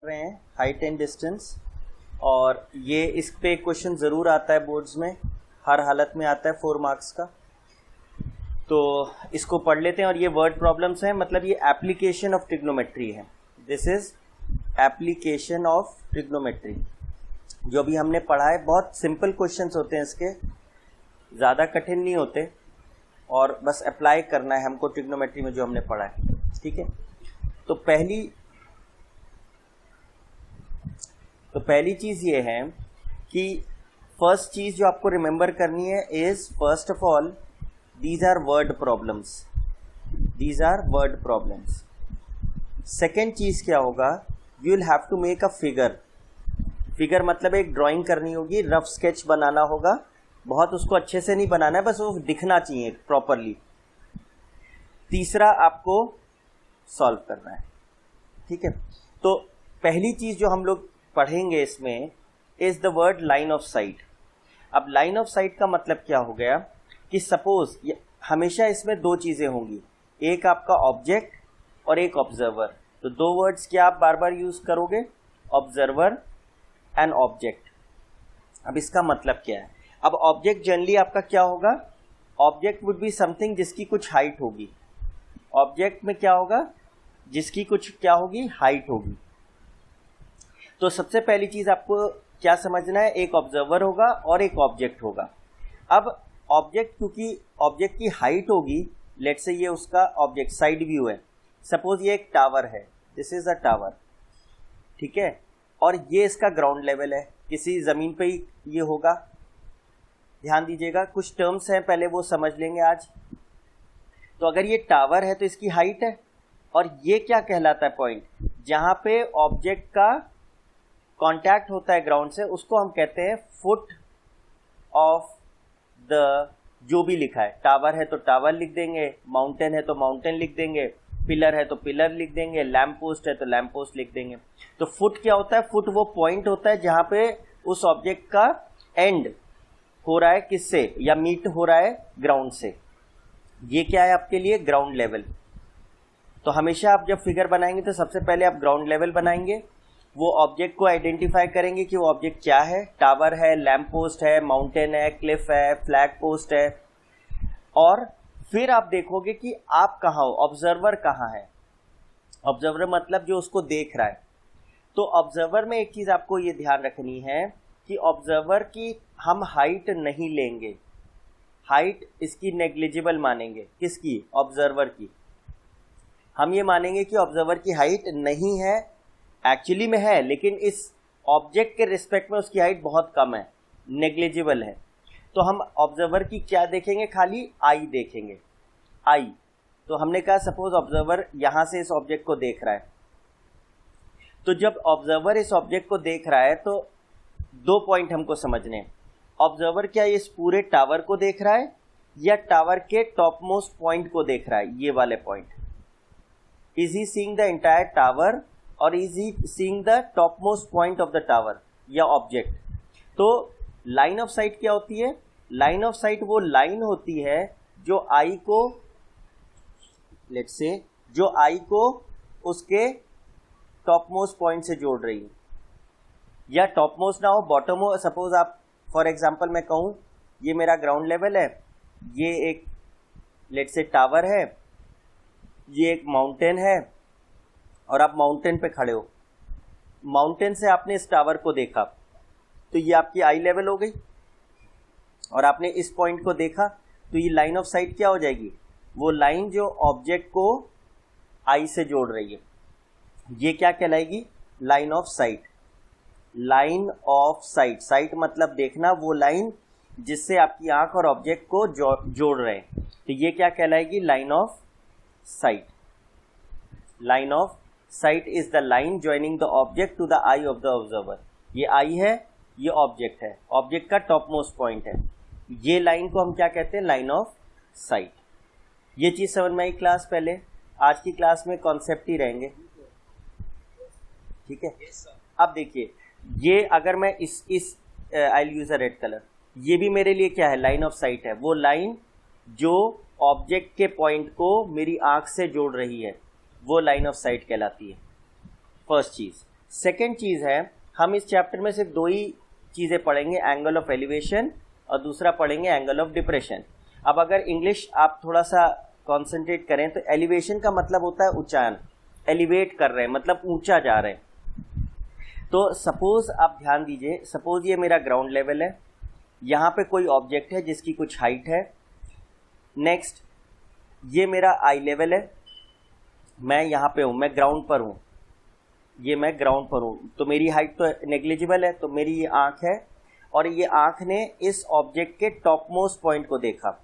रहे हैं height and distance, और ये इस पे क्वेश्चन ज़रूर आता है बोर्ड्स में, हर हालत में आता है 4 मार्क्स का। तो इसको पढ़ लेते हैं। और ये वर्ड प्रॉब्लम्स हैं, मतलब ये एप्लीकेशन ऑफ ट्रिग्नोमेट्री है। This is application of trigonometry. जो भी हमने पढ़ा है बहुत सिंपल क्वेश्चंस होते हैं इसके, ज़्यादा कठिन नहीं होते, और बस अप्लाई करना है हमको ट्रिग्नोमेट्री में जो हमने पढ़ा है। ठीक है, तो पहली चीज़ ये है कि फर्स्ट चीज़ जो आपको रिमेंबर करनी है is first of all these are word problems. These are word problems. Second चीज़ क्या होगा, you will have to make a figure. Figure मतलब एक ड्राइंग करनी होगी, रफ स्केच बनाना होगा। बहुत उसको अच्छे से नहीं बनाना है, बस वो दिखना चाहिए प्रॉपरली। तीसरा आपको सॉल्व करना है। ठीक है, तो पहली चीज़ जो हम लोग पढ़ेंगे इसमें is the word line of site. अब लाइन ऑफ साइट का मतलब क्या हो गया कि सपोज हमेशा इसमें 2 चीज़ें होंगी, एक आपका ऑब्जेक्ट और एक ऑब्जर्वर। तो 2 वर्ड्स क्या आप बार बार यूज़ करोगे, ऑब्जर्वर एंड ऑब्जेक्ट। अब इसका मतलब क्या है, अब ऑब्जेक्ट जनरली आपका क्या होगा, ऑब्जेक्ट वुड बी समथिंग जिसकी कुछ हाइट होगी। ऑब्जेक्ट में क्या होगा, जिसकी कुछ क्या होगी, हाइट होगी। तो सबसे पहली चीज आपको क्या समझना है, एक ऑब्जर्वर होगा और एक ऑब्जेक्ट होगा। अब ऑब्जेक्ट, क्योंकि ऑब्जेक्ट की हाइट होगी, लेट्स से ये उसका ऑब्जेक्ट साइड व्यू है। सपोज ये एक टावर है, दिस इज अ टावर। ठीक है, और ये इसका ग्राउंड लेवल है, किसी जमीन पे ही ये होगा। ध्यान दीजिएगा, कुछ टर्म्स हैं पहले वो समझ लेंगे आज। तो अगर ये टावर है तो इसकी हाइट है, और ये क्या कहलाता है पॉइंट, जहां पे ऑब्जेक्ट का कांटेक्ट होता है ग्राउंड से, उसको हम कहते हैं फुट ऑफ द, जो भी लिखा है। टावर है तो टावर लिख देंगे, माउंटेन है तो माउंटेन लिख देंगे, पिलर है तो पिलर लिख देंगे, लैंप पोस्ट है तो लैंप पोस्ट लिख देंगे। तो फुट क्या होता है, फुट वो पॉइंट होता है जहां पे उस ऑब्जेक्ट का एंड हो रहा है किससे, या मीट हो रहा है ग्राउंड से। ये क्या है आपके लिए, ग्राउंड लेवल। तो हमेशा आप जब फिगर बनाएंगे तो सबसे पहले आप ग्राउंड लेवल बनाएंगे, वो ऑब्जेक्ट को आइडेंटिफाई करेंगे कि वो ऑब्जेक्ट क्या है, टावर है, लैंप पोस्ट है, माउंटेन है, क्लिफ है, फ्लैग पोस्ट है। और फिर आप देखोगे कि आप कहाँ हो, ऑब्जर्वर कहाँ है। ऑब्जर्वर मतलब जो उसको देख रहा है। तो ऑब्जर्वर में एक चीज आपको ये ध्यान रखनी है कि ऑब्जर्वर की हम हाइट नहीं लेंगे, हाइट इसकी नेग्लिजिबल मानेंगे। किसकी, ऑब्जर्वर की। हम ये मानेंगे कि ऑब्जर्वर की हाइट नहीं है, एक्चुअली में है, लेकिन इस ऑब्जेक्ट के रिस्पेक्ट में उसकी हाइट बहुत कम है, नेग्लिजिबल है। तो हम ऑब्जर्वर की क्या देखेंगे, खाली आई देखेंगे, आई। तो हमने कहा सपोज ऑब्जर्वर यहां से इस ऑब्जेक्ट को देख रहा है, तो जब ऑब्जर्वर इस ऑब्जेक्ट को देख रहा है तो 2 पॉइंट हमको समझने हैं। ऑब्जर्वर क्या इस पूरे टावर को देख रहा है, या टावर के टॉप मोस्ट पॉइंट को देख रहा है, ये वाले point. Is he seeing the entire tower और is he seeing the top most point of the tower, या ऑब्जेक्ट। तो लाइन ऑफ साइट क्या होती है, लाइन ऑफ साइट वो लाइन होती है जो आई को, लेट्स से, जो आई को उसके टॉप मोस्ट पॉइंट से जोड़ रही है, या टॉप मोस्ट ना हो, बॉटम हो। सपोज आप फॉर एग्जांपल मैं कहूं ये मेरा ग्राउंड लेवल है, ये एक लेट्स से टावर है, ये एक माउंटेन है, और आप माउंटेन पे खड़े हो। माउंटेन से आपने इस टावर को देखा, तो ये आपकी आई लेवल हो गई, और आपने इस पॉइंट को देखा, तो ये लाइन ऑफ साइट क्या हो जाएगी, वो लाइन जो ऑब्जेक्ट को आई से जोड़ रही है, ये क्या कहलाएगी, line of sight. Line of sight, sight मतलब देखना, वो लाइन जिससे आपकी आंख और ऑब्जेक्ट को जोड़ रहे हैं, तो ये क्या कहलाएगी, line of sight. Line of sight is the line joining the object to the eye of the observer. ये आई है, ये ऑब्जेक्ट है, ऑब्जेक्ट का टॉप मोस्ट पॉइंट है, ये लाइन को हम क्या कहते हैं, लाइन ऑफ साइट। ये चीज समझ में आई क्लास पहले, आज की क्लास में कॉन्सेप्ट ही रहेंगे। ठीक है, अब देखिए, ये अगर मैं इस आई यूज अ रेड कलर, ये भी मेरे लिए क्या है, लाइन ऑफ साइट है। वो लाइन जो ऑब्जेक्ट के पॉइंट को मेरी आंख से जोड़ रही है, वो लाइन ऑफ साइट कहलाती है। फर्स्ट चीज। सेकेंड चीज है, हम इस चैप्टर में सिर्फ दो ही चीजें पढ़ेंगे, एंगल ऑफ एलिवेशन और दूसरा पढ़ेंगे एंगल ऑफ डिप्रेशन। अब अगर इंग्लिश आप थोड़ा सा कॉन्सेंट्रेट करें तो एलिवेशन का मतलब होता है ऊंचान, एलिवेट कर रहे हैं मतलब ऊंचा जा रहे हैं। तो सपोज आप ध्यान दीजिए, सपोज ये मेरा ग्राउंड लेवल है, यहाँ पे कोई ऑब्जेक्ट है जिसकी कुछ हाइट है। नेक्स्ट ये मेरा आई लेवल है, मैं यहाँ पे हूँ, मैं ग्राउंड पर हूँ, ये मैं ग्राउंड पर हूँ, तो मेरी हाइट तो नेग्लिजिबल है। तो मेरी ये आँख है और ये आँख ने इस ऑब्जेक्ट के टॉप मोस्ट पॉइंट को देखा,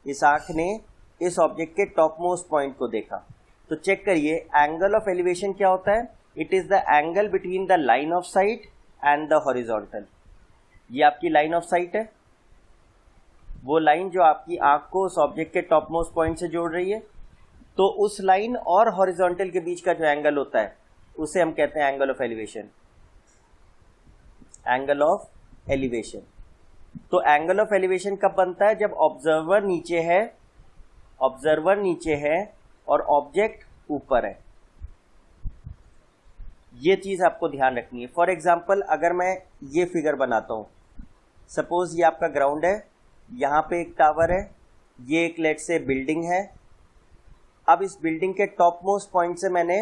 इस आँख ने इस ऑब्जेक्ट के टॉप मोस्ट पॉइंट को देखा। तो चेक करिए एंगल ऑफ एलिवेशन क्या होता है, it is the angle between the line of site and the horizontal. ये आपकी लाइन ऑफ साइट है, वो लाइन जो आपकी आंख को उस ऑब्जेक्ट के टॉप मोस्ट पॉइंट से जोड़ रही है। तो उस लाइन और हॉरिजॉन्टल के बीच का जो एंगल होता है उसे हम कहते हैं angle of elevation, angle of elevation. तो एंगल ऑफ एलिवेशन कब बनता है, जब ऑब्जर्वर नीचे है, ऑब्जर्वर नीचे है और ऑब्जेक्ट ऊपर है। ये चीज आपको ध्यान रखनी है। फॉर एग्जाम्पल अगर मैं ये फिगर बनाता हूं, सपोज ये आपका ग्राउंड है, यहाँ पे एक टावर है, ये एक लेट से बिल्डिंग है। अब इस बिल्डिंग के टॉप मोस्ट पॉइंट से मैंने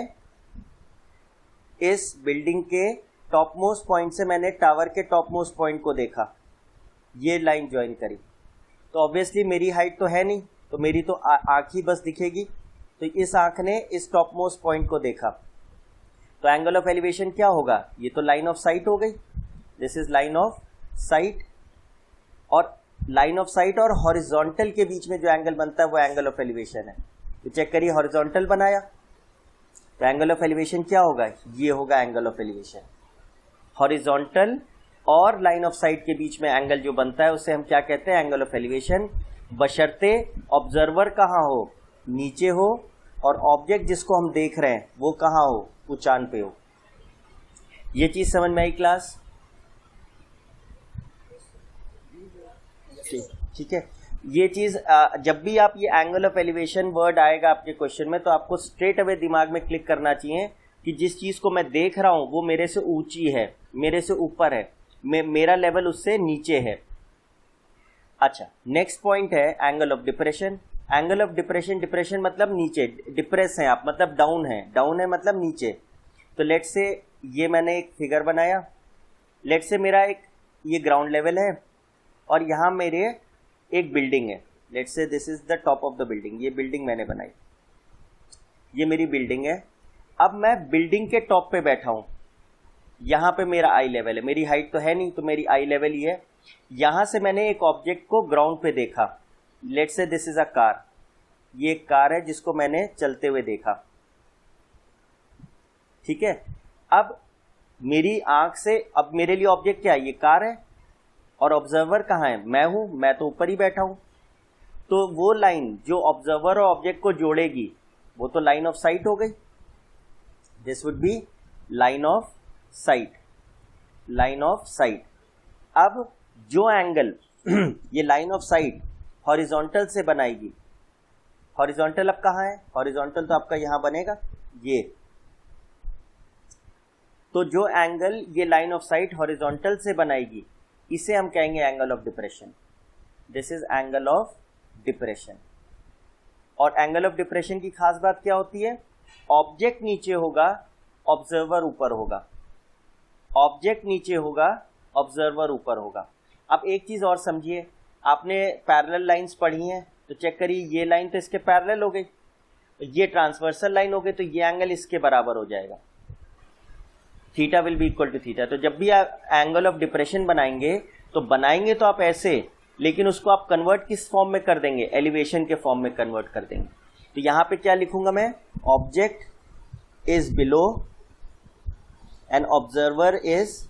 इस बिल्डिंग के टॉप मोस्ट पॉइंट से मैंने टावर के टॉप मोस्ट पॉइंट को देखा, ये लाइन ज्वाइन करी। तो ऑब्वियसली मेरी हाइट तो है नहीं, तो मेरी तो आंख ही बस दिखेगी। तो इस आंख ने इस टॉप मोस्ट पॉइंट को देखा, तो एंगल ऑफ एलिवेशन क्या होगा, ये तो लाइन ऑफ साइट हो गई, this is line of site. और लाइन ऑफ साइट और हॉरिजॉन्टल के बीच में जो एंगल बनता है वो एंगल ऑफ एलिवेशन है। तो चेक करिए हॉरिजॉन्टल बनाया, तो एंगल ऑफ एलिवेशन क्या होगा, ये होगा एंगल ऑफ एलिवेशन। हॉरिजॉन्टल और लाइन ऑफ साइट के बीच में एंगल जो बनता है उसे हम क्या कहते हैं, एंगल ऑफ एलिवेशन। बशर्ते ऑब्जर्वर कहाँ हो, नीचे हो, और ऑब्जेक्ट जिसको हम देख रहे हैं वो कहाँ हो, ऊंचान पे हो। ये चीज समझ में आई क्लास? ठीक है। ये चीज जब भी आप ये एंगल ऑफ एलिवेशन वर्ड आएगा आपके क्वेश्चन में तो आपको स्ट्रेट अवे दिमाग में क्लिक करना चाहिए कि जिस चीज को मैं देख रहा हूं वो मेरे से ऊंची है, मेरे से ऊपर है, मेरा लेवल उससे नीचे है। अच्छा, नेक्स्ट पॉइंट है angle of depression. Angle of depression, depression मतलब नीचे, डिप्रेस है आप मतलब डाउन है, डाउन है मतलब नीचे। तो लेट से ये मैंने एक फिगर बनाया, लेट से मेरा एक ये ग्राउंड लेवल है और यहाँ मेरे एक बिल्डिंग है, late say this is the top of the building, ये बिल्डिंग मैंने बनाई, ये मेरी बिल्डिंग है। अब मैं बिल्डिंग के टॉप पे बैठा हूँ, यहाँ पे मेरा आई लेवल है, मेरी हाइट तो है नहीं तो मेरी आई लेवल ही है। यहाँ से मैंने एक ऑब्जेक्ट को ग्राउंड पे देखा, late say this is a car, ये एक कार है जिसको मैंने चलते हुए देखा, ठीक है। अब मेरी आंख से, अब मेरे लिए ऑब्जेक्ट क्या है, ये कार है, और ऑब्जर्वर कहाँ है, मैं हूं, मैं तो ऊपर ही बैठा हूं। तो वो लाइन जो ऑब्जर्वर और ऑब्जेक्ट को जोड़ेगी वो तो लाइन ऑफ साइट हो गई, this would be line of sight, line of site. अब जो एंगल ये लाइन ऑफ साइट हॉरिजॉन्टल से बनाएगी, हॉरिजॉन्टल अब कहाँ है, हॉरिजॉन्टल तो आपका यहां बनेगा ये। तो जो एंगल ये लाइन ऑफ साइट हॉरिजॉन्टल से बनाएगी इसे हम कहेंगे angle of depression, this is angle of depression. और एंगल ऑफ डिप्रेशन की खास बात क्या होती है, ऑब्जेक्ट नीचे होगा, ऑब्जर्वर ऊपर होगा, ऑब्जेक्ट नीचे होगा, ऑब्जर्वर ऊपर होगा। अब एक चीज और समझिए, आपने पैरेलल लाइंस पढ़ी हैं तो चेक करिए ये लाइन तो इसके पैरेलल हो गई, ये ट्रांसवर्सल लाइन हो गई, तो ये एंगल इसके बराबर हो जाएगा, theta will be equal to theta. तो जब भी आप एंगल ऑफ डिप्रेशन बनाएंगे तो आप ऐसे, लेकिन उसको आप कन्वर्ट किस फॉर्म में कर देंगे, एलिवेशन के फॉर्म में कन्वर्ट कर देंगे। तो यहां पे क्या लिखूंगा मैं, object is below and observer is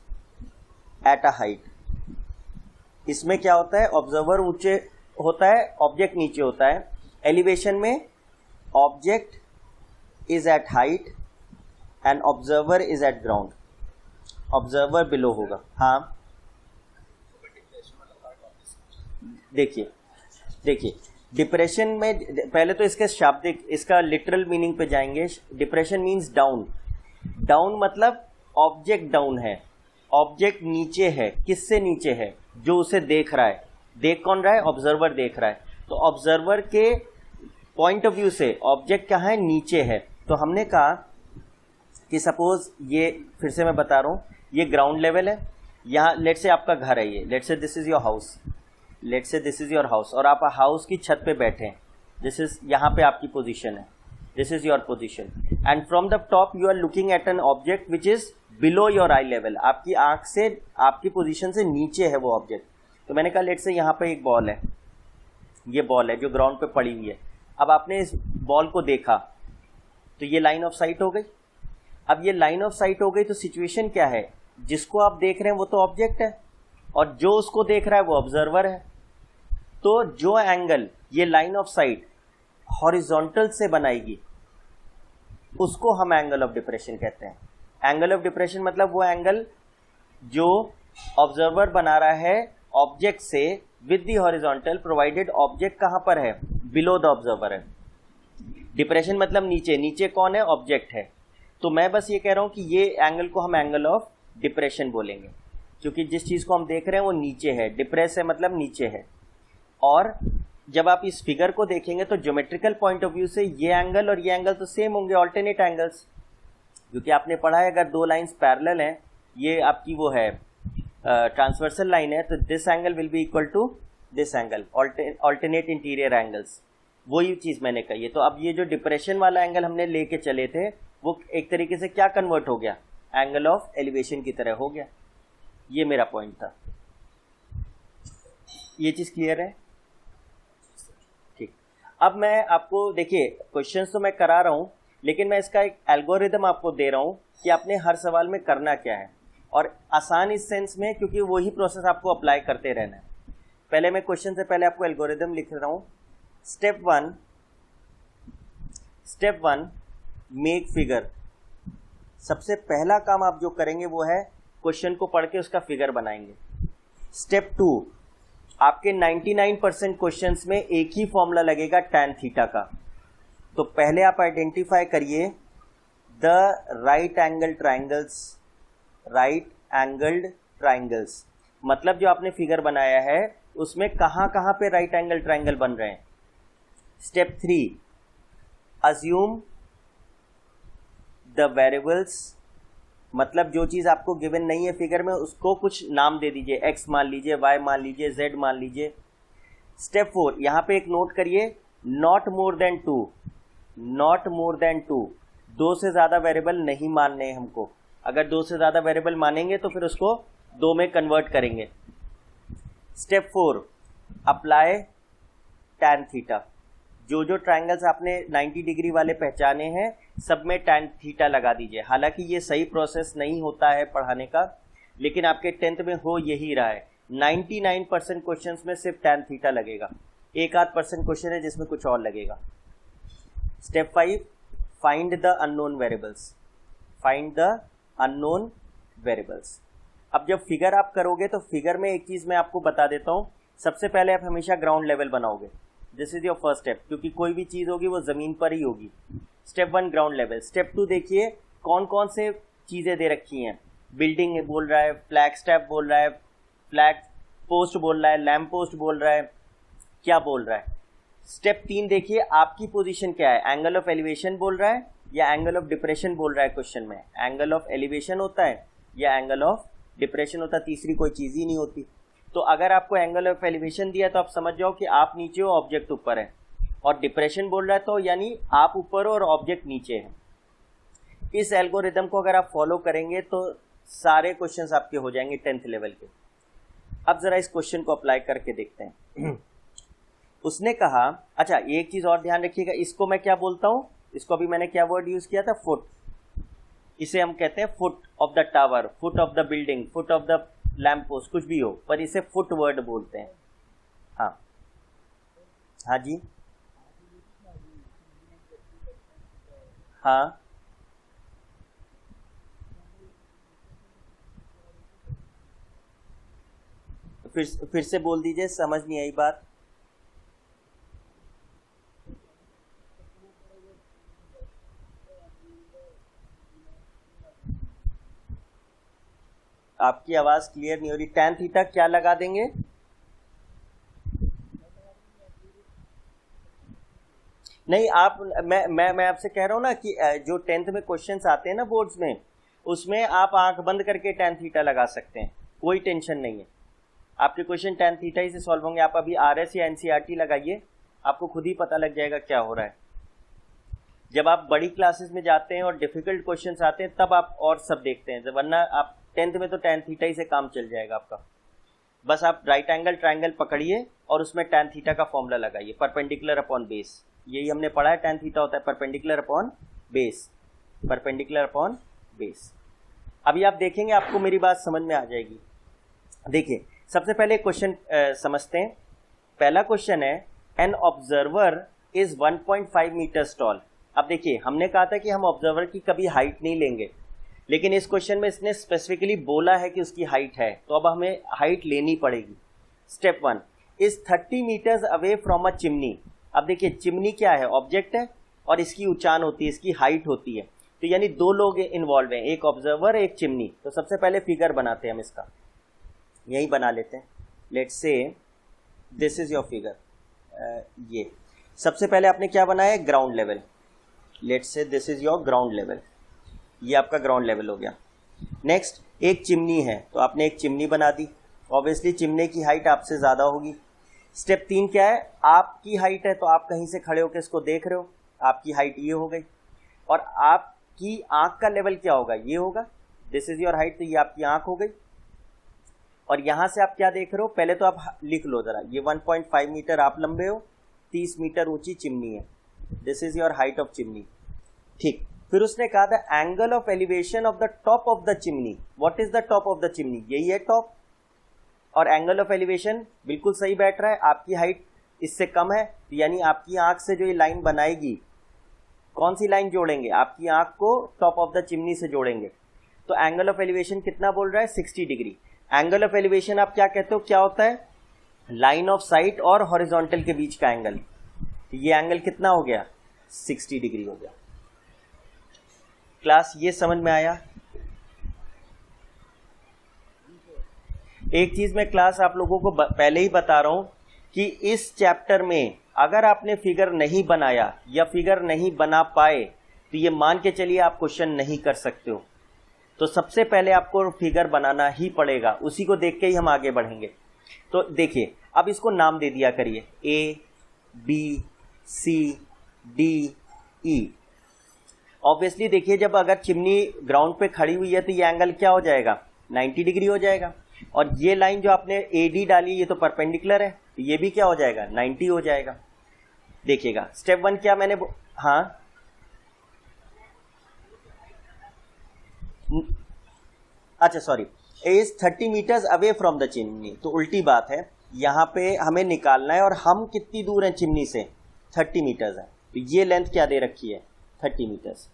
at a height. इसमें क्या होता है, ऑब्जर्वर ऊंचे होता है, ऑब्जेक्ट नीचे होता है। एलिवेशन में object is at height and observer is at ground, observer below होगा। हाँ देखिए डिप्रेशन में पहले तो इसके शाब्दिक, इसका लिटरल मीनिंग पे जाएंगे। डिप्रेशन मीन्स डाउन, डाउन मतलब ऑब्जेक्ट डाउन है, ऑब्जेक्ट नीचे है। किससे नीचे है? जो उसे देख रहा है। देख कौन रहा है? ऑब्जर्वर देख रहा है। तो ऑब्जर्वर के पॉइंट ऑफ व्यू से ऑब्जेक्ट कहाँ है? नीचे है। तो हमने कहा कि सपोज ये, फिर से मैं बता रहा हूँ, ये ग्राउंड लेवल है। यहाँ लेट से आपका घर है, ये let say this is your house, let say this is your house, और आप हाउस की छत पे बैठे हैं। दिस इज, यहाँ पे आपकी पोजीशन है, this is your position, and from the top you are looking at an object which is below your eye level. आपकी आंख से, आपकी पोजीशन से नीचे है वो ऑब्जेक्ट। तो मैंने कहा लेट से यहाँ पे एक बॉल है, ये बॉल है जो ग्राउंड पे पड़ी हुई है। अब आपने इस बॉल को देखा तो ये लाइन ऑफ साइट हो गई। अब ये लाइन ऑफ साइट हो गई तो सिचुएशन क्या है? जिसको आप देख रहे हैं वो तो ऑब्जेक्ट है, और जो उसको देख रहा है वो ऑब्जर्वर है। तो जो एंगल ये लाइन ऑफ साइट हॉरिजॉन्टल से बनाएगी उसको हम एंगल ऑफ डिप्रेशन कहते हैं। एंगल ऑफ डिप्रेशन मतलब वो एंगल जो ऑब्जर्वर बना रहा है ऑब्जेक्ट से with the horizontal, provided object कहां पर है? बिलो द ऑब्जर्वर है। डिप्रेशन मतलब नीचे, नीचे कौन है? ऑब्जेक्ट है। तो मैं बस ये कह रहा हूं कि ये एंगल को हम एंगल ऑफ डिप्रेशन बोलेंगे, क्योंकि जिस चीज को हम देख रहे हैं वो नीचे है। डिप्रेस है मतलब नीचे है। और जब आप इस फिगर को देखेंगे तो ज्योमेट्रिकल पॉइंट ऑफ व्यू से ये एंगल और ये एंगल तो सेम होंगे, ऑल्टरनेट एंगल्स, क्योंकि आपने पढ़ा है अगर दो लाइंस पैरेलल हैं, ये आपकी वो है ट्रांसवर्सल लाइन है, तो this angle will be equal to this angle, alternate interior angles. वही चीज मैंने कही है। तो अब ये जो डिप्रेशन वाला एंगल हमने लेके चले थे वो एक तरीके से क्या कन्वर्ट हो गया? एंगल ऑफ एलिवेशन की तरह हो गया। ये मेरा पॉइंट था। ये चीज क्लियर है? ठीक। अब मैं आपको, देखिए क्वेश्चंस तो मैं करा रहा हूं, लेकिन मैं इसका एक एल्गोरिदम आपको दे रहा हूं कि आपने हर सवाल में करना क्या है, और आसान इस सेंस में क्योंकि वही प्रोसेस आपको अप्लाई करते रहना है। पहले मैं क्वेश्चन से पहले आपको एल्गोरिदम लिख रहा हूं। Step one make figure. सबसे पहला काम आप जो करेंगे वो है क्वेश्चन को पढ़ के उसका फिगर बनाएंगे। स्टेप 2, आपके 99% क्वेश्चंस में एक ही फॉर्मूला लगेगा tan थीटा का। तो पहले आप आइडेंटिफाई करिए the right angle triangles, right angled triangles, मतलब जो आपने फिगर बनाया है उसमें कहां कहां पे राइट एंगल ट्राइंगल बन रहे हैं। स्टेप 3, अज्यूम द वेरिएबल्स, मतलब जो चीज आपको गिवन नहीं है फिगर में उसको कुछ नाम दे दीजिए, x मान लीजिए, y मान लीजिए, z मान लीजिए। स्टेप 4, यहां पे एक नोट करिए, not more than 2, not more than 2, दो से ज्यादा वेरिएबल नहीं मानने हैं हमको। अगर दो से ज्यादा वेरिएबल मानेंगे तो फिर उसको दो में कन्वर्ट करेंगे। Step 4, apply tan theta. जो जो ट्राइंगल्स आपने 90 डिग्री वाले पहचाने हैं सब में tan थीटा लगा दीजिए। हालांकि ये सही प्रोसेस नहीं होता है पढ़ाने का, लेकिन आपके 10th में हो यही रहा है। 99% क्वेश्चंस में सिर्फ tan थीटा लगेगा, 1-8% क्वेश्चन है जिसमें कुछ और लगेगा। Step 5, find the unknown variables, find the unknown variables. अब जब फिगर आप करोगे तो फिगर में एक चीज मैं आपको बता देता हूं। सबसे पहले आप हमेशा ग्राउंड लेवल बनाओगे, this is your first step, क्योंकि कोई भी चीज होगी वो जमीन पर ही होगी। Step 1 ground level. स्टेप 2 देखिए कौन कौन से चीजें दे रखी हैं। बिल्डिंग बोल रहा है, फ्लैग स्टेप बोल रहा है, फ्लैग पोस्ट बोल रहा है, लैम्प पोस्ट बोल रहा है, क्या बोल रहा है। स्टेप 3 देखिए आपकी पोजीशन क्या है, एंगल ऑफ एलिवेशन बोल रहा है या एंगल ऑफ डिप्रेशन बोल रहा है। क्वेश्चन में एंगल ऑफ एलिवेशन होता है या एंगल ऑफ डिप्रेशन होता है, तीसरी कोई चीज ही नहीं होती। तो अगर आपको एंगल ऑफ एलिवेशन दिया तो आप समझ जाओ कि आप नीचे हो, ऑब्जेक्ट ऊपर है, और डिप्रेशन बोल रहा है तो यानी आप ऊपर हो और ऑब्जेक्ट नीचे है। इस एल्गोरिदम को अगर आप फॉलो करेंगे तो सारे क्वेश्चंस आपके हो जाएंगे 10th लेवल के। अब जरा इस क्वेश्चन को अप्लाई करके देखते हैं। उसने कहा, अच्छा एक चीज और ध्यान रखिएगा, इसको मैं क्या बोलता हूं, इसको अभी मैंने क्या वर्ड यूज किया था, फुट। इसे हम कहते हैं foot of the tower, foot of the building, foot of the lamp post, कुछ भी हो, पर इसे फुट वर्ड बोलते हैं। हाँ हाँ जी, हाँ फिर से बोल दीजिए, समझ नहीं आई बात। आपकी आवाज क्लियर नहीं हो रही। tan थीटा क्या लगा देंगे? नहीं, आप मैं आपसे कह रहा हूं ना कि जो 10th में क्वेश्चंस आते हैं ना बोर्ड्स में, उसमें आप आंख बंद करके tan थीटा लगा सकते हैं, कोई टेंशन नहीं है। आपके क्वेश्चन tan थीटा ही से सॉल्व होंगे। आप अभी RS या NCERT लगाइए, आपको खुद ही पता लग जाएगा क्या हो रहा है। जब आप बड़ी क्लासेस में जाते हैं और डिफिकल्ट क्वेश्चंस आते हैं तब आप और सब देखते हैं, वरना आप 10th में तो tan थीटा ही से काम चल जाएगा आपका। बस आप राइट एंगल ट्राइंगल पकड़िए और उसमें tan थीटा का फॉर्मूला लगाइए, परपेंडिकुलर अपॉन बेस। यही हमने पढ़ा है, tan थीटा होता है perpendicular upon base, perpendicular upon base. अभी आप देखेंगे, आपको मेरी बात समझ में आ जाएगी। देखिए, सबसे पहले क्वेश्चन समझते हैं। पहला क्वेश्चन है, an observer is 1.5 metres tall. अब देखिए, हमने कहा था कि हम ऑब्जर्वर की कभी हाइट नहीं लेंगे, लेकिन इस क्वेश्चन में इसने स्पेसिफिकली बोला है कि उसकी हाइट है, तो अब हमें हाइट लेनी पड़ेगी। Step 1 is 30 metres away from a chimney. अब देखिए, चिमनी क्या है? ऑब्जेक्ट है और इसकी ऊंचाई होती है, इसकी हाइट होती है, तो यानी दो लोग इन्वॉल्व हैं, एक ऑब्जर्वर एक चिमनी। तो सबसे पहले फिगर बनाते हैं हम इसका, यही बना लेते हैं। Let's say this is your figure. ये सबसे पहले आपने क्या बनाया है? Ground level. Let's say this is your ground level, ये आपका ग्राउंड लेवल हो गया। नेक्स्ट, एक चिमनी है तो आपने एक चिमनी बना दी। ऑब्वियसली चिमनी की हाइट आपसे ज्यादा होगी। स्टेप 3 क्या है? आपकी हाइट है तो आप कहीं से खड़े होकर इसको देख रहे हो, आपकी हाइट ये हो गई, और आपकी आंख का लेवल क्या होगा? ये होगा। दिस इज योर हाइट, तो ये आपकी आंख हो गई। और यहां से आप क्या देख रहे हो? पहले तो आप लिख लो जरा, ये 1.5 मीटर आप लंबे हो, 30 मीटर ऊंची चिमनी है। This is your height of chimney. ठीक, फिर उसने कहा था angle of elevation of the top of the chimney. What is the top of the chimney? यही है टॉप। और एंगल ऑफ एलिवेशन बिल्कुल सही बैठ रहा है, आपकी हाइट इससे कम है, तो यानी आपकी आंख से जो ये लाइन बनाएगी, कौन सी लाइन जोड़ेंगे? आपकी आंख को टॉप ऑफ द चिमनी से जोड़ेंगे। तो एंगल ऑफ एलिवेशन कितना बोल रहा है? 60 डिग्री। एंगल ऑफ एलिवेशन आप क्या कहते हो? क्या होता है? लाइन ऑफ साइट और हॉरिजॉन्टल के बीच का एंगल। तो ये एंगल कितना हो गया? 60 डिग्री हो गया। क्लास ये समझ में आया? एक चीज मैं क्लास आप लोगों को पहले ही बता रहा हूं कि इस चैप्टर में अगर आपने फिगर नहीं बनाया या फिगर नहीं बना पाए तो ये मान के चलिए आप क्वेश्चन नहीं कर सकते हो। तो सबसे पहले आपको फिगर बनाना ही पड़ेगा, उसी को देख के ही हम आगे बढ़ेंगे। तो देखिए, अब इसको नाम दे दिया करिए, A, B, C, D, E। Obviously देखिए, जब अगर चिमनी ग्राउंड पे खड़ी हुई है तो ये एंगल क्या हो जाएगा? 90 डिग्री हो जाएगा। और ये लाइन जो आपने AD डाली, ये तो परपेंडिकुलर है, तो ये भी क्या हो जाएगा? 90 हो जाएगा। देखिएगा, स्टेप 1 क्या मैंने हाँ, अच्छा sorry, is 30 metres away from the chimney. तो उल्टी बात है, यहां पे हमें निकालना है, और हम कितनी दूर हैं चिमनी से? 30 मीटर्स है। तो ये लेंथ क्या दे रखी है? 30 मीटर्स।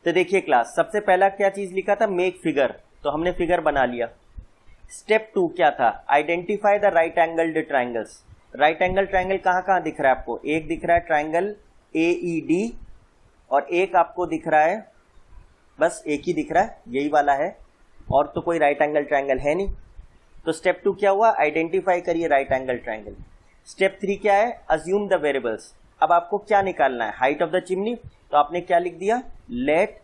तो देखिए क्लास, सबसे पहला क्या चीज लिखा था? Make figure. तो हमने फिगर बना लिया। स्टेप 2 क्या था? Identify the right angled triangles. Right angle triangle कहां कहां दिख रहा है आपको? एक दिख रहा है ट्राइंगल AED, और एक आपको दिख रहा है, बस एक ही दिख रहा है, यही वाला है, और तो कोई राइट एंगल ट्राइंगल है नहीं। तो स्टेप 2 क्या हुआ? आइडेंटिफाई करिए राइट एंगल ट्राइंगल। स्टेप 3 क्या है? Assume the variables. अब आपको क्या निकालना है? Height of the chimney. तो आपने क्या लिख दिया? Let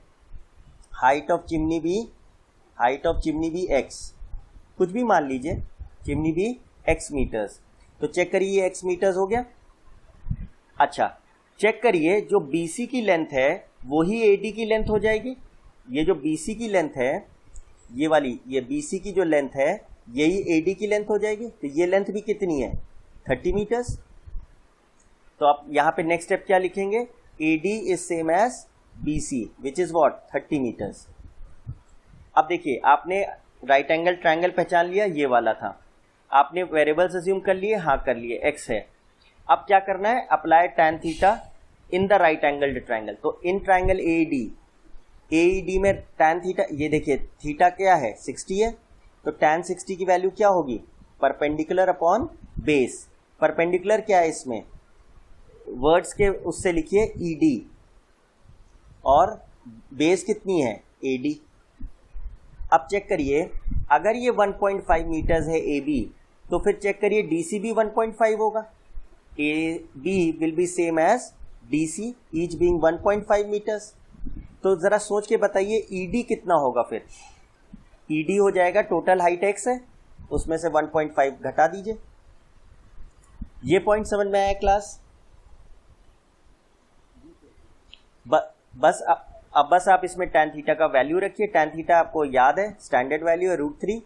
height of chimney be x। कुछ भी मान लीजिए, चिमनी भी x मीटर्स। तो चेक करिए, ये x मीटर्स हो गया। अच्छा, चेक करिए, जो BC की लेंथ है वही AD की लेंथ हो जाएगी। ये जो BC की लेंथ है, ये वाली, ये BC की जो लेंथ है, यही AD की लेंथ हो जाएगी। तो ये लेंथ भी कितनी है? 30 मीटर्स। तो आप यहां पे नेक्स्ट स्टेप क्या लिखेंगे? AD is same as BC which is what? 30 metres. अब देखिए, आपने राइट एंगल ट्राइंगल पहचान लिया, ये वाला था। आपने वेरिएबल्स अज्यूम कर लिए, हाँ कर लिए, x है। अब क्या करना है? Apply tan theta in the right angled triangle. तो इन ट्राइंगल AED में tan थीटा, ये देखिए थीटा क्या है? 60 है, तो tan 60 की वैल्यू क्या होगी? Perpendicular upon base. परपेंडिकुलर क्या है इसमें? वर्ड्स के उससे लिखिए ED, और बेस कितनी है? AD। अब चेक करिए, अगर ये 1.5 मीटर्स है ए बी, तो फिर चेक करिए डी सी भी 1.5 होगा। A B will be same as D C, each being 1.5 metres. तो जरा सोच के बताइए ई डी कितना होगा फिर। ई डी हो जाएगा, टोटल हाइट एक्स है, उसमें से 1.5 घटा दीजिए। ये पॉइंट समझ में आया क्लास? बस आप इसमें tan थीटा का वैल्यू रखिए। tan थीटा आपको याद है, स्टैंडर्ड वैल्यू है √3।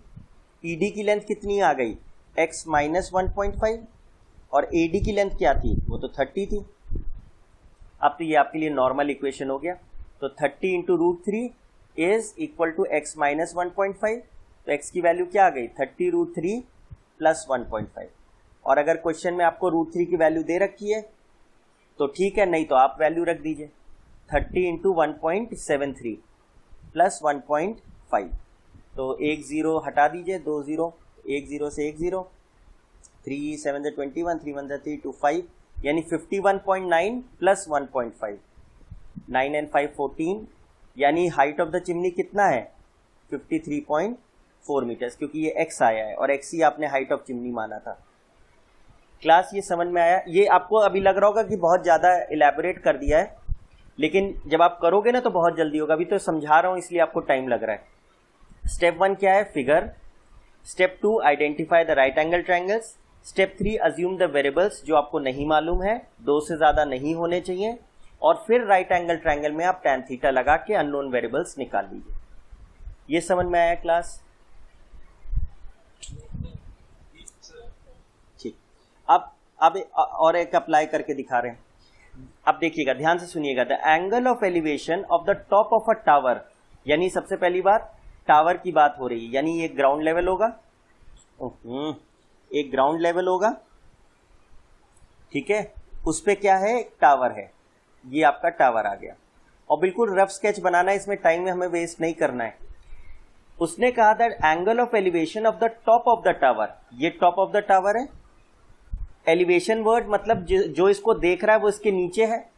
ईडी की लेंथ कितनी आ गई? x माइनस 1.5, और एडी की लेंथ क्या थी? वो तो 30 थी। अब तो ये आपके लिए नॉर्मल इक्वेशन हो गया। तो 30 into √3 is equal to x minus 1.5। तो x की वैल्यू क्या आ गई? 30√3 प्लस 1.5। और अगर क्वेश्चन में आपको √3 की वैल्यू दे रखी है तो ठीक है, नहीं तो आप वैल्यू रख दीजिए 30 इंटू 1.73 प्लस 1.5। तो एक जीरो हटा दीजिए, 2 जीरो, एक जीरो से एक जीरो, 3 7 21, 3 1 3 2 5, यानी 51.9 प्लस 1.5, 9 and 5 14, यानी हाइट ऑफ द चिमनी कितना है? 53.4 मीटर्स, क्योंकि ये x आया है और x ही आपने हाइट ऑफ चिमनी माना था। क्लास ये समझ में आया? ये आपको अभी लग रहा होगा कि बहुत ज़्यादा इलेबोरेट कर दिया है, लेकिन जब आप करोगे ना तो बहुत जल्दी होगा। अभी तो समझा रहा हूँ इसलिए आपको टाइम लग रहा है। स्टेप 1 क्या है? Figure. Step 2 identify the right angle triangles. Step 3 assume the variables जो आपको नहीं मालूम है, 2 से ज़्यादा नहीं होने चाहिए। और फिर राइट एंगल ट्रायंगल में आप tan थीटा लगा के अननोन वेरिएबल्स निकाल लीजिए। ये समझ में आया क्लास? ठीक। अब और एक अप्लाई करके दिखा रहे हैं। अब देखिएगा, ध्यान से सुनिएगा। The angle of elevation of the top of a tower, यानी सबसे पहली बात टावर की बात हो रही है, यानी ये ग्राउंड लेवल होगा। एक ग्राउंड लेवल होगा, ठीक है, उस पे क्या है? टावर है। ये आपका टावर आ गया, और बिल्कुल रफ स्केच बनाना है, इसमें टाइम में हमें वेस्ट नहीं करना है। उसने कहा that angle of elevation of the top of the tower, ये टॉप ऑफ द टावर है। एलिवेशन वर्ड मतलब जो इसको देख रहा है वो इसके नीचे है।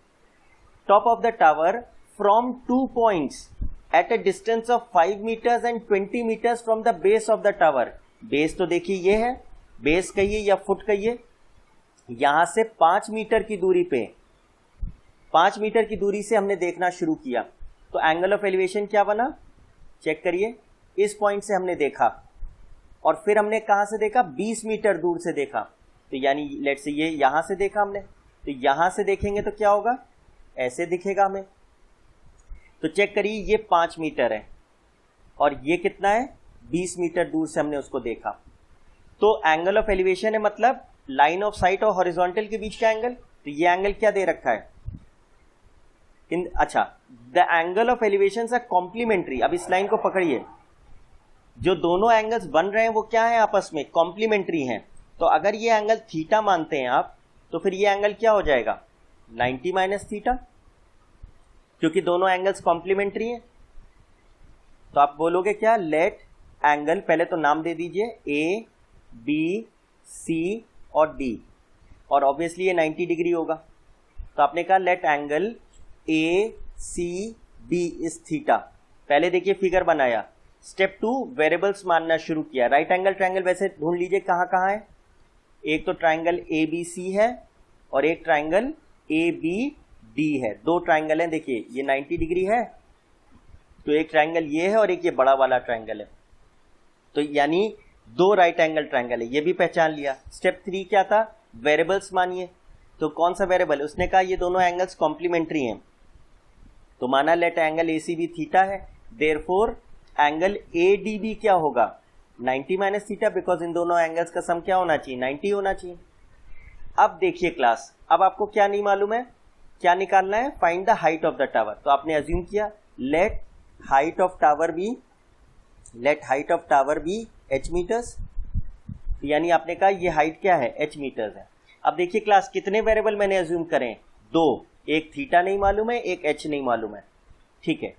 Top of the tower from 2 points at a distance of 5 metres and 20 metres from the base of the tower. Base तो देखिए ये है, बेस कहिए या फुट कहिए, यहां से 5 मीटर की दूरी पे, 5 मीटर की दूरी से हमने देखना शुरू किया। तो एंगल ऑफ एलिवेशन क्या बना? चेक करिए, इस पॉइंट से हमने देखा और फिर हमने कहां से देखा? 20 मीटर दूर से देखा। तो यानी लेट्स से ये यहां से देखा हमने, तो यहां से देखेंगे तो क्या होगा? ऐसे दिखेगा हमें। तो चेक करिए, ये 5 मीटर है और ये कितना है? 20 मीटर दूर से हमने उसको देखा। तो एंगल ऑफ एलिवेशन है मतलब लाइन ऑफ साइट और हॉरिजॉन्टल के बीच का एंगल। तो ये एंगल क्या दे रखा है? अच्छा, the angle of elevation are complementary. अब इस लाइन को पकड़िए, जो दोनों एंगल्स बन रहे हैं वो क्या है? आपस में कॉम्प्लीमेंट्री हैं। तो अगर ये एंगल थीटा मानते हैं आप, तो फिर ये एंगल क्या हो जाएगा? 90 माइनस थीटा, क्योंकि दोनों एंगल्स कॉम्प्लीमेंट्री हैं। तो आप बोलोगे क्या? लेट एंगल, पहले तो नाम दे दीजिए ए बी सी और डी, और ऑब्वियसली ये 90 डिग्री होगा। तो आपने कहा let angle A C B is theta. पहले देखिए फिगर बनाया। स्टेप 2 वेरिएबल्स मानना शुरू किया। राइट एंगल ट्रायंगल वैसे ढूंढ लीजिए कहाँ कहाँ है। एक तो ट्रायंगल ए बी सी है और एक ट्रायंगल ए बी डी है। 2 ट्रायंगल हैं, देखिए ये 90 डिग्री है, तो एक ट्रायंगल ये है और एक ये बड़ा वाला ट्रायंगल है। तो यानी 2 राइट एंगल ट्रायंगल है, ये भी पहचान लिया। स्टेप 3 क्या था? वेरिएबल्स मानिए। तो कौन सा वेरिएबल? उसने कहा ये दोनों एंगल्स कॉम्प्लीमेंट्री हैं, तो माना let angle A C B theta है। Therefore angle A D B क्या होगा? 90 माइनस थीटा, बिकॉज इन दोनों एंगल्स का सम क्या होना चाहिए? 90 होना चाहिए। अब देखिए क्लास, अब आपको क्या नहीं मालूम है, क्या निकालना है? Find the height of the tower. तो आपने अज्यूम किया let height of tower be h metres, यानी आपने कहा ये हाइट क्या है? h मीटर्स है। अब देखिए क्लास, कितने वेरिएबल मैंने अज्यूम करें? 2, एक थीटा नहीं मालूम है, एक h नहीं मालूम है, ठीक है।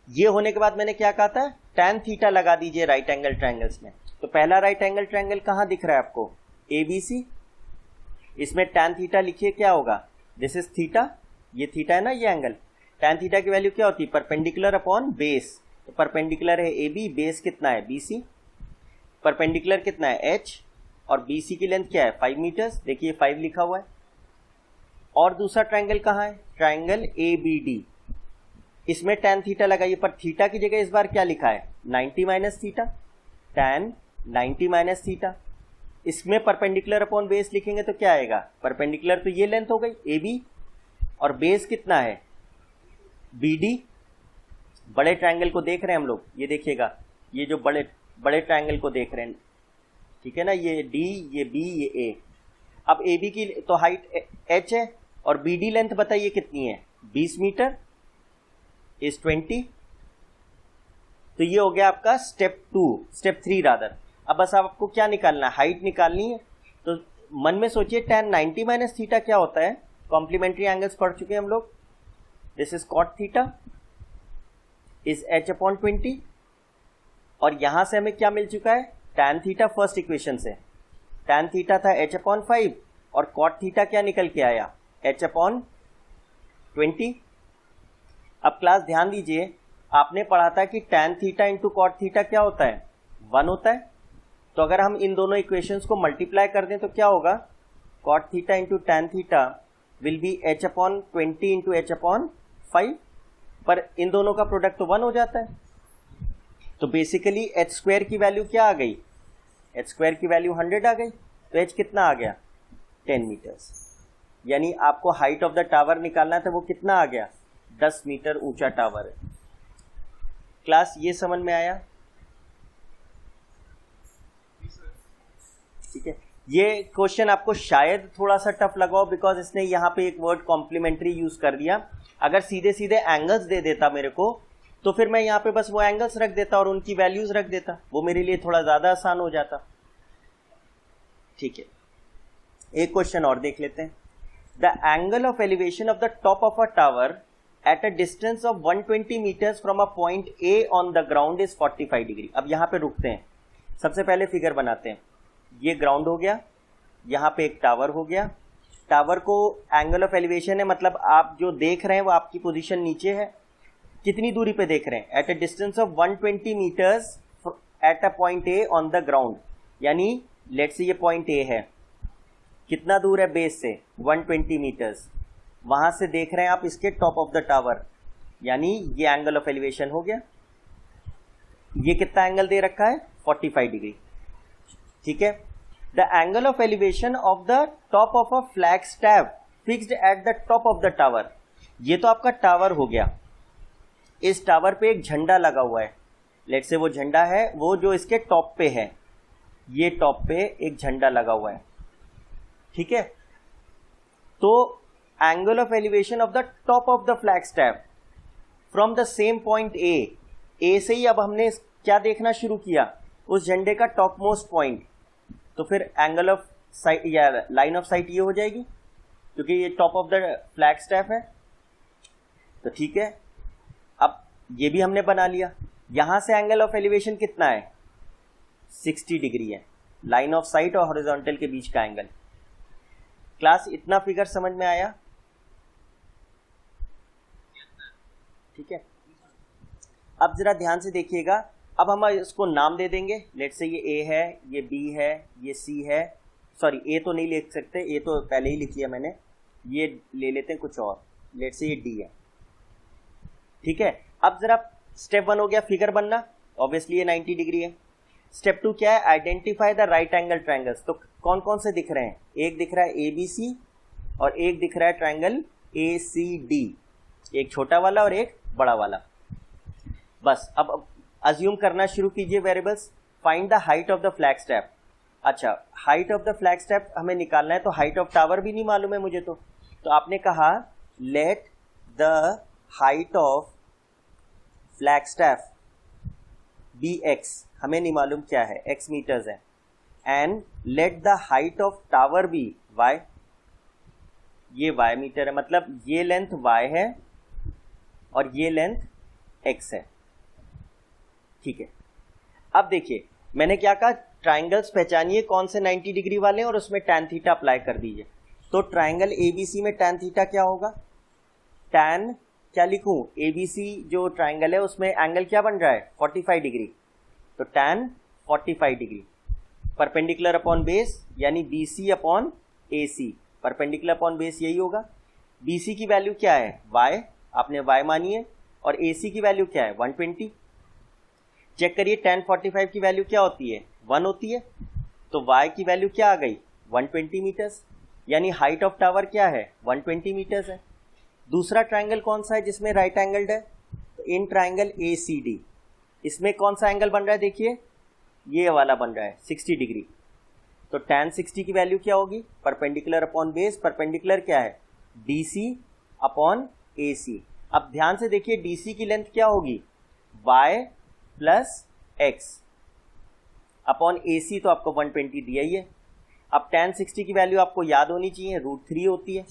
ये होने के बाद मैंने क्या कहा था? tan थीटा लगा दीजिए राइट एंगल ट्रायंगल्स में। तो पहला राइट एंगल ट्रायंगल कहाँ दिख रहा है आपको? ABC। इसमें tan थीटा लिखिए, क्या होगा? दिस इज थीटा, ये थीटा है ना, ये एंगल। tan थीटा की वैल्यू क्या होती है? Perpendicular upon base. तो परपेंडिकुलर है ए बी, बेस कितना है बी सी, परपेंडिकुलर कितना है एच, और बी सी की लेंथ क्या है 5 मीटर्स, देखिए 5 लिखा हुआ है। और दूसरा ट्राइंगल कहाँ है, ट्राइंगल ए बी डी, इसमें tan थीटा लगाइए, पर थीटा की जगह इस बार क्या लिखा है 90 minus theta, tan 90 minus theta. इसमें परपेंडिकुलर अपॉन बेस लिखेंगे तो क्या आएगा, परपेंडिकुलर तो ये लेंथ हो गई ए बी, और बेस कितना है बी डी। बड़े ट्राइंगल को देख रहे हैं हम लोग, ये देखिएगा, ये जो बड़े बड़े ट्राइंगल को देख रहे हैं, ठीक है ना, ये डी, ये बी, ये ए। अब ए बी की तो हाइट h है, और बी डी लेंथ बताइए कितनी है 20 मीटर इज 20। तो ये हो गया आपका स्टेप 3 रादर। अब बस आपको क्या निकालना है, हाइट निकालनी है। तो मन में सोचिए tan 90 माइनस थीटा क्या होता है, कॉम्प्लीमेंट्री एंगल्स पढ़ चुके हैं हम लोग। This is cot theta is h upon 20, और यहां से हमें क्या मिल चुका है tan थीटा, फर्स्ट इक्वेशन से tan थीटा था h अपॉन 5, और cot थीटा क्या निकल के आया h अपॉन 20। अब क्लास ध्यान दीजिए, आपने पढ़ा था कि tan theta into cot theta क्या होता है 1 होता है। तो अगर हम इन दोनों इक्वेशंस को मल्टीप्लाई कर दें तो क्या होगा, cot theta into tan theta will B h upon 20 into h upon 5, पर इन दोनों का प्रोडक्ट तो 1 हो जाता है। तो बेसिकली h स्क्वायर की वैल्यू क्या आ गई, h स्क्वायर की वैल्यू 100 आ गई, तो h कितना आ गया 10 मीटर्स। यानी आपको हाइट ऑफ द टावर निकालना था, वो कितना आ गया 10 मीटर ऊंचा टावर है। क्लास ये समझ में आया, ठीक है। ये क्वेश्चन आपको शायद थोड़ा सा टफ लगा हो, बिकॉज इसने यहाँ पे एक वर्ड कॉम्प्लीमेंट्री यूज कर दिया। अगर सीधे सीधे एंगल्स दे देता मेरे को, तो फिर मैं यहाँ पे बस वो एंगल्स रख देता और उनकी वैल्यूज रख देता, वो मेरे लिए थोड़ा ज्यादा आसान हो जाता। ठीक है, एक क्वेश्चन और देख लेते हैं। The angle of elevation of the top of a tower at a distance of 120 metres from a point A on the ground is 45 degree. अब यहाँ पे रुकते हैं, सबसे पहले फिगर बनाते हैं। ये ग्राउंड हो गया, यहाँ पे एक टावर हो गया। टावर को एंगल ऑफ एलिवेशन है, मतलब आप जो देख रहे हैं वो आपकी पोजीशन नीचे है। कितनी दूरी पे देख रहे हैं, at a distance of 120 metres at a point A on the ground, यानी लेट्स से ये पॉइंट ए है, कितना दूर है बेस से 120 मीटर्स, वहां से देख रहे हैं आप इसके टॉप ऑफ द टावर, यानी ये एंगल ऑफ एलिवेशन हो गया। ये कितना एंगल दे रखा है 45 डिग्री, ठीक है। The angle of elevation of the top of a flag stab fixed at the top of the tower. ये तो आपका टावर हो गया, इस टावर पे एक झंडा लगा हुआ है, लेट्स से वो झंडा है वो जो इसके टॉप पे है, ये टॉप पे एक झंडा लगा हुआ है, ठीक है। तो angle of elevation of the top of the flag stab from the same point A से ही अब हमने क्या देखना शुरू किया, उस झंडे का टॉप मोस्ट पॉइंट। तो फिर एंगल ऑफ साइट या लाइन ऑफ साइट ये हो जाएगी, क्योंकि ये top of the flag stab है। तो ठीक है, अब ये भी हमने बना लिया। यहां से एंगल ऑफ एलिवेशन कितना है 60 डिग्री है, लाइन ऑफ साइट और हॉरिजॉन्टल के बीच का एंगल। क्लास इतना फिगर समझ में आया, ठीक है। अब जरा ध्यान से देखिएगा, अब हम इसको नाम दे देंगे। लेट्स से ये ए है, ये बी है, ये सी है, सॉरी ए तो नहीं लिख सकते, ए तो पहले ही लिख लिया मैंने, ये ले लेते हैं कुछ और, लेट्स से ये डी है, ठीक है। अब जरा स्टेप 1 हो गया फिगर बनना, ऑब्वियसली ये 90 डिग्री है। स्टेप 2 क्या है, identify the right angle triangles. तो कौन कौन से दिख रहे हैं, एक दिख रहा है ABC और एक दिख रहा है ट्रायंगल ACD, एक छोटा वाला और एक बड़ा वाला। बस अब अज्यूम करना शुरू कीजिए variables. Find the height of the flag staff. अच्छा, height of the flag staff हमें निकालना है, तो हाइट ऑफ टावर भी नहीं मालूम है मुझे। तो आपने कहा let the height of flagstaff be x, हमें नहीं मालूम क्या है, x मीटर्स है, and let the height of tower be y, ये y मीटर है, मतलब ये लेंथ y है और ये लेंथ x है, ठीक है। अब देखिए मैंने क्या कहा, ट्राइंगल्स पहचानिए कौन से 90 डिग्री वाले हैं और उसमें tan थीटा अप्लाई कर दीजिए। तो ट्राइंगल ABC में tan थीटा क्या होगा, tan क्या लिखूं, ABC जो ट्राइंगल है उसमें एंगल क्या बन रहा है 45 डिग्री, तो tan 45 degree. Perpendicular upon base यानी BC upon AC, perpendicular upon base यही होगा। BC की वैल्यू क्या है y, आपने y मानी है, और AC की वैल्यू क्या है 120। चेक करिए tan 45 की वैल्यू क्या होती है 1 होती है, तो y की वैल्यू क्या आ गई 120 मीटर्स, यानी हाइट ऑफ टावर क्या है 120 मीटर्स है। दूसरा ट्राइंगल कौन सा है जिसमें राइट एंगल्ड है, तो इन ट्राइंगल ACD, इसमें कौन सा एंगल बन रहा है, देखिए ये वाला बन रहा है 60 डिग्री, तो tan 60 की वैल्यू क्या होगी, परपेंडिकुलर अपॉन बेस, परपेंडिकुलर क्या है DC अपॉन AC। अब ध्यान से देखिए DC की लेंथ क्या होगी y plus x upon AC, तो आपको 120 दिया ही है। अब tan 60 की वैल्यू आपको याद होनी चाहिए √3 होती है,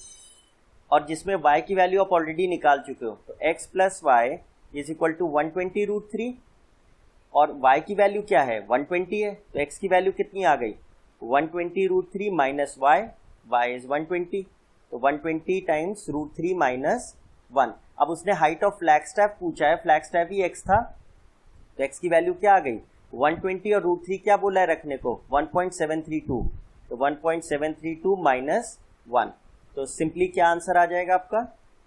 और जिसमें y की वैल्यू आप ऑलरेडी निकाल चुके हो, तो x plus Y is equal to 120 √3, और y की वैल्यू क्या है 120 है, तो x की वैल्यू कितनी आ गई 120 √3 माइनस y इज 120, तो 120 टाइम्स √3 माइनस 1। अब उसने हाइट ऑफ फ्लैगस्टैफ पूछा है, फ्लैगस्टैफ ही x था, तो x की वैल्यू क्या आ गई 120, और √3 क्या बोला है रखने को 1.732, तो 1.732 माइनस 1, तो सिंपली क्या आंसर आ जाएगा आपका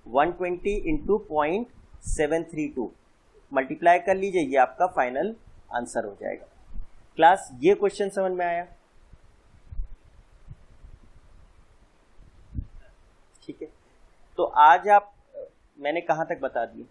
120 इंटू 0.732, मल्टीप्लाई कर लीजिए, ये आपका फाइनल आंसर हो जाएगा। क्लास ये क्वेश्चन समझ में आया, ठीक है। तो आज आप मैंने कहाँ तक बता दिया।